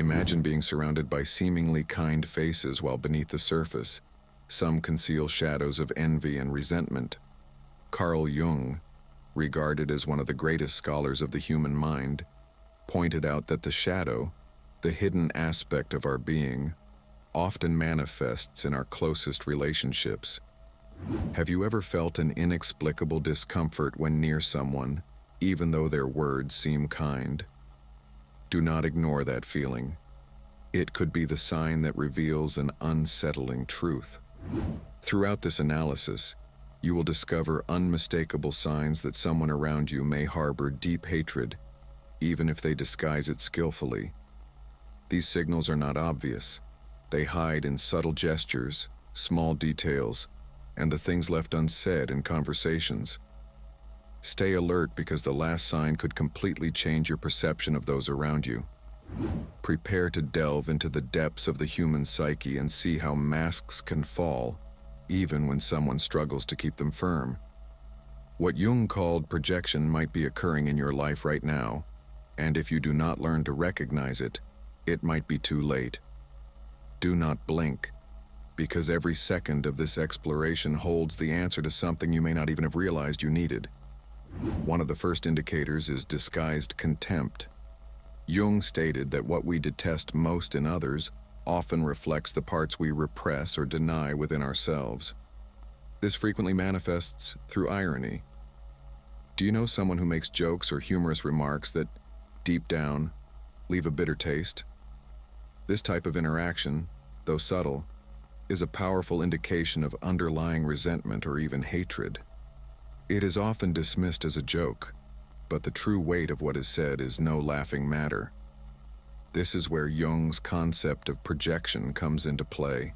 Imagine being surrounded by seemingly kind faces while beneath the surface, some conceal shadows of envy and resentment. Carl Jung, regarded as one of the greatest scholars of the human mind, pointed out that the shadow, the hidden aspect of our being, often manifests in our closest relationships. Have you ever felt an inexplicable discomfort when near someone, even though their words seem kind? Do not ignore that feeling. It could be the sign that reveals an unsettling truth. Throughout this analysis, you will discover unmistakable signs that someone around you may harbor deep hatred, even if they disguise it skillfully. These signals are not obvious. They hide in subtle gestures, small details, and the things left unsaid in conversations. Stay alert because the last sign could completely change your perception of those around you. Prepare to delve into the depths of the human psyche and see how masks can fall, even when someone struggles to keep them firm. What Jung called projection might be occurring in your life right now, and if you do not learn to recognize it, it might be too late. Do not blink, because every second of this exploration holds the answer to something you may not even have realized you needed. One of the first indicators is disguised contempt. Jung stated that what we detest most in others often reflects the parts we repress or deny within ourselves. This frequently manifests through irony. Do you know someone who makes jokes or humorous remarks that, deep down, leave a bitter taste? This type of interaction, though subtle, is a powerful indication of underlying resentment or even hatred. It is often dismissed as a joke, but the true weight of what is said is no laughing matter. This is where Jung's concept of projection comes into play.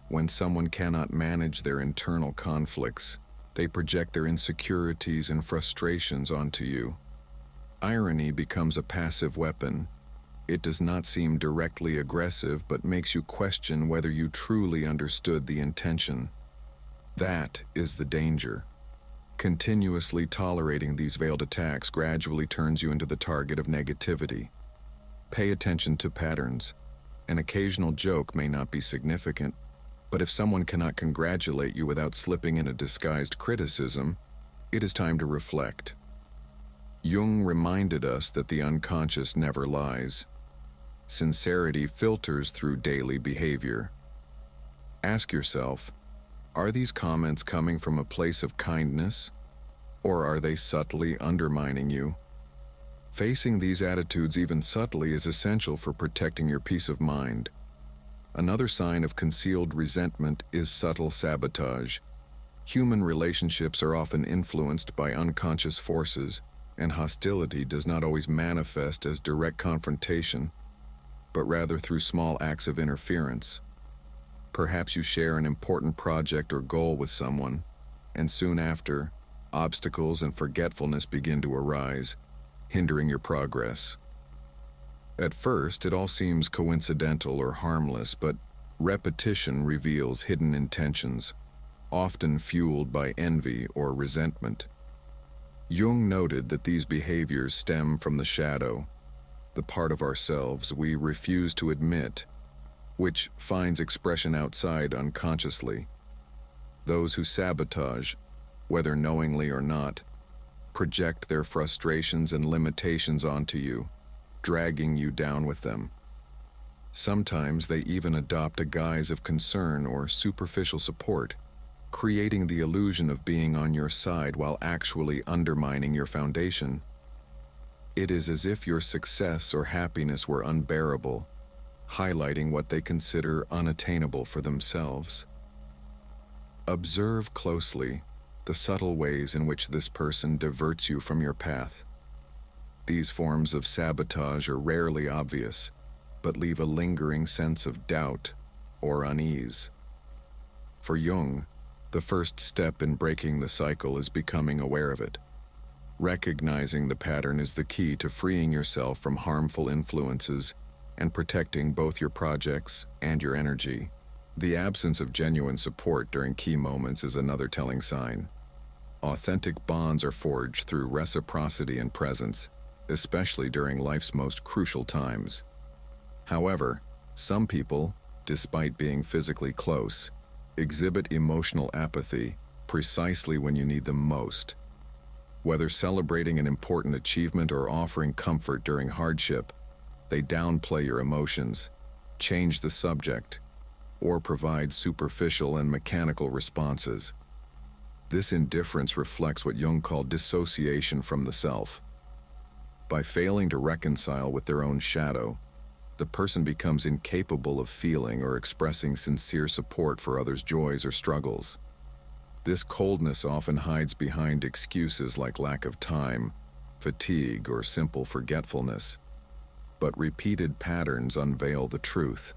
When someone cannot manage their internal conflicts, they project their insecurities and frustrations onto you. Irony becomes a passive weapon. It does not seem directly aggressive, but makes you question whether you truly understood the intention. That is the danger. Continuously tolerating these veiled attacks gradually turns you into the target of negativity. Pay attention to patterns. An occasional joke may not be significant, but if someone cannot congratulate you without slipping in a disguised criticism, it is time to reflect. Jung reminded us that the unconscious never lies. Sincerity filters through daily behavior. Ask yourself, are these comments coming from a place of kindness, or are they subtly undermining you? Facing these attitudes even subtly is essential for protecting your peace of mind. Another sign of concealed resentment is subtle sabotage. Human relationships are often influenced by unconscious forces, and hostility does not always manifest as direct confrontation, but rather through small acts of interference. Perhaps you share an important project or goal with someone, and soon after, obstacles and forgetfulness begin to arise, hindering your progress. At first, it all seems coincidental or harmless, but repetition reveals hidden intentions, often fueled by envy or resentment. Jung noted that these behaviors stem from the shadow, the part of ourselves we refuse to admit, which finds expression outside unconsciously. Those who sabotage, whether knowingly or not, project their frustrations and limitations onto you, dragging you down with them. Sometimes they even adopt a guise of concern or superficial support, creating the illusion of being on your side while actually undermining your foundation. It is as if your success or happiness were unbearable, highlighting what they consider unattainable for themselves. Observe closely the subtle ways in which this person diverts you from your path. These forms of sabotage are rarely obvious, but leave a lingering sense of doubt or unease. For Jung, the first step in breaking the cycle is becoming aware of it. Recognizing the pattern is the key to freeing yourself from harmful influences and protecting both your projects and your energy. The absence of genuine support during key moments is another telling sign. Authentic bonds are forged through reciprocity and presence, especially during life's most crucial times. However, some people, despite being physically close, exhibit emotional apathy precisely when you need them most. Whether celebrating an important achievement or offering comfort during hardship, they downplay your emotions, change the subject, or provide superficial and mechanical responses. This indifference reflects what Jung called dissociation from the self. By failing to reconcile with their own shadow, the person becomes incapable of feeling or expressing sincere support for others' joys or struggles. This coldness often hides behind excuses like lack of time, fatigue, or simple forgetfulness. But repeated patterns unveil the truth.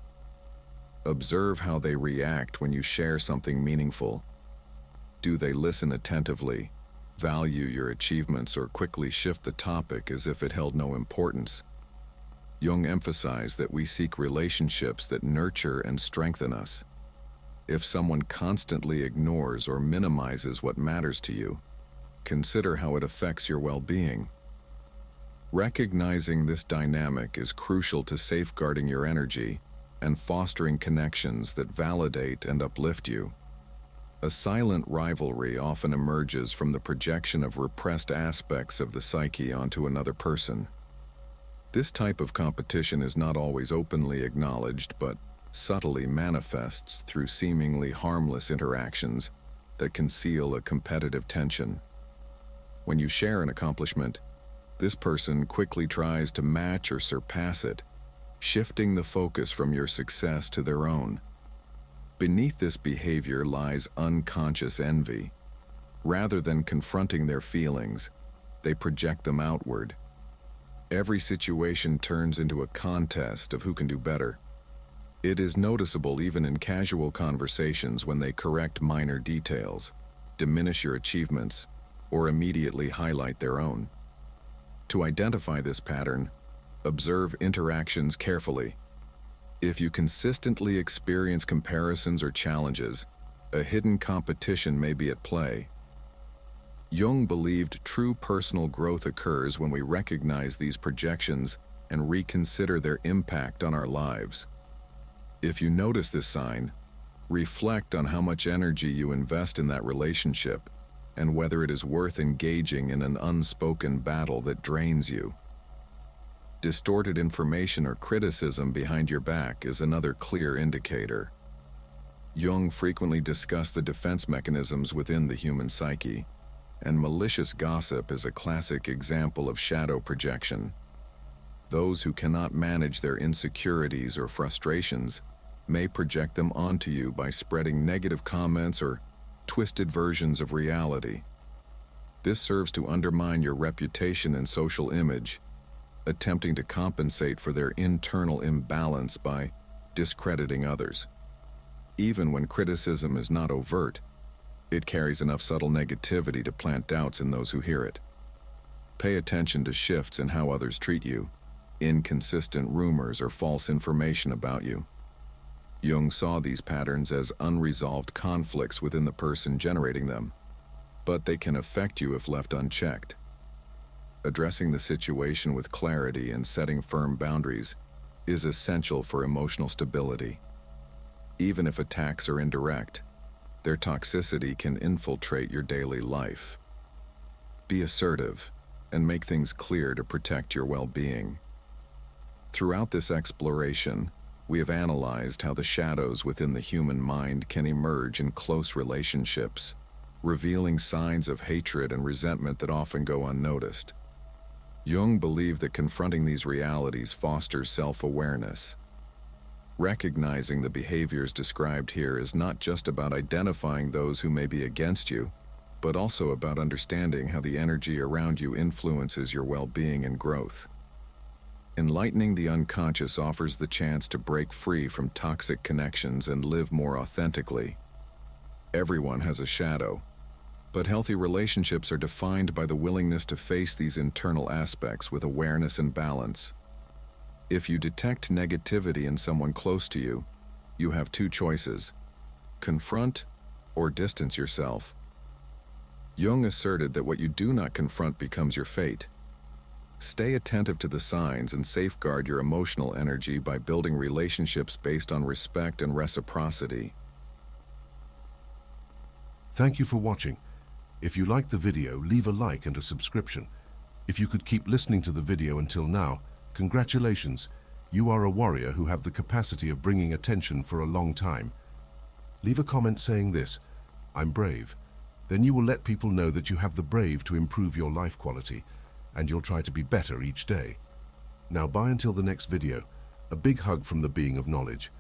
Observe how they react when you share something meaningful. Do they listen attentively, value your achievements, or quickly shift the topic as if it held no importance? Jung emphasized that we seek relationships that nurture and strengthen us. If someone constantly ignores or minimizes what matters to you, consider how it affects your well-being. Recognizing this dynamic is crucial to safeguarding your energy and fostering connections that validate and uplift you. A silent rivalry often emerges from the projection of repressed aspects of the psyche onto another person. This type of competition is not always openly acknowledged, but subtly manifests through seemingly harmless interactions that conceal a competitive tension. When you share an accomplishment, this person quickly tries to match or surpass it, shifting the focus from your success to their own. Beneath this behavior lies unconscious envy. Rather than confronting their feelings, they project them outward. Every situation turns into a contest of who can do better. It is noticeable even in casual conversations when they correct minor details, diminish your achievements, or immediately highlight their own. To identify this pattern, observe interactions carefully. If you consistently experience comparisons or challenges, a hidden competition may be at play. Jung believed true personal growth occurs when we recognize these projections and reconsider their impact on our lives. If you notice this sign, reflect on how much energy you invest in that relationship and whether it is worth engaging in an unspoken battle that drains you. Distorted information or criticism behind your back is another clear indicator. Jung frequently discussed the defense mechanisms within the human psyche, and malicious gossip is a classic example of shadow projection. Those who cannot manage their insecurities or frustrations may project them onto you by spreading negative comments or twisted versions of reality. This serves to undermine your reputation and social image, attempting to compensate for their internal imbalance by discrediting others. Even when criticism is not overt, it carries enough subtle negativity to plant doubts in those who hear it. Pay attention to shifts in how others treat you, inconsistent rumors or false information about you. Jung saw these patterns as unresolved conflicts within the person generating them, but they can affect you if left unchecked. Addressing the situation with clarity and setting firm boundaries is essential for emotional stability. Even if attacks are indirect, their toxicity can infiltrate your daily life. Be assertive and make things clear to protect your well-being. Throughout this exploration, we have analyzed how the shadows within the human mind can emerge in close relationships, revealing signs of hatred and resentment that often go unnoticed. Jung believed that confronting these realities fosters self-awareness. Recognizing the behaviors described here is not just about identifying those who may be against you, but also about understanding how the energy around you influences your well-being and growth. Enlightening the unconscious offers the chance to break free from toxic connections and live more authentically. Everyone has a shadow, but healthy relationships are defined by the willingness to face these internal aspects with awareness and balance. If you detect negativity in someone close to you, you have two choices: confront or distance yourself. Jung asserted that what you do not confront becomes your fate. Stay attentive to the signs and safeguard your emotional energy by building relationships based on respect and reciprocity. Thank you for watching. If you liked the video, leave a like and a subscription. If you could keep listening to the video until now, congratulations. You are a warrior who have the capacity of bringing attention for a long time. Leave a comment saying this: I'm brave. Then you will let people know that you have the brave to improve your life quality, and you'll try to be better each day. Now bye until the next video. A big hug from the being of knowledge.